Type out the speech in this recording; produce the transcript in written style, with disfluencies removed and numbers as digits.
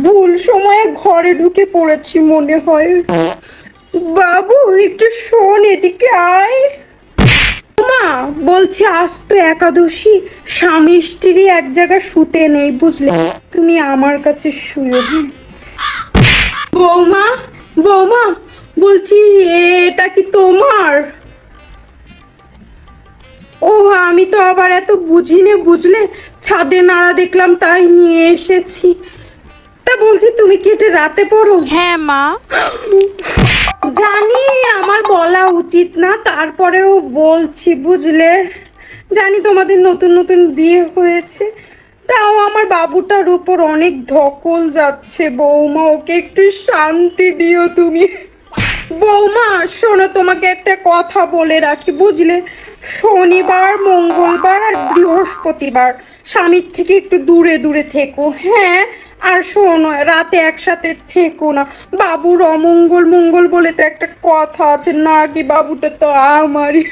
ভুল সময়ে ঘরে ঢুকে পড়েছি মনে হয়। বাবু একটু শোন, এদিকে আয়। মা বলছি, আজ তো একাদশী, স্বামী স্ত্রী এক জায়গায় শুতে নেই বুঝলে, তুমি আমার কাছে শুয়ো। হ্যাঁ বৌমা, বৌমা বলছি, এটা কি তোমার? ও, আমি তো আবার এত বুঝিনে বুঝলে, ছাদে নাড়া দেখলাম তাই নিয়ে এসেছি। তা বলছি, তুমি কি এটা রাতে পড়ো? হ্যাঁ মা। জানি আমার বলা উচিত না, তারপরেও বলছি বুঝলে। জানি তোমাদের নতুন নতুন বিয়ে হয়েছে, তাও আমার বাবুটার উপর অনেক ধকল যাচ্ছে। বৌমা, ওকে একটু শান্তি দিও তুমি। বৌমা শোনো, তোমাকে একটা কথা বলে রাখি বুঝলে, শনিবার, মঙ্গলবার আর বৃহস্পতিবার স্বামীর থেকে একটু দূরে দূরে থেকো। হ্যাঁ, আর শোনো, রাতে একসাথে থেকো না। বাবুর অমঙ্গল মঙ্গল বলে তো একটা কথা আছে নাকি, বাবুটা তো আমারই।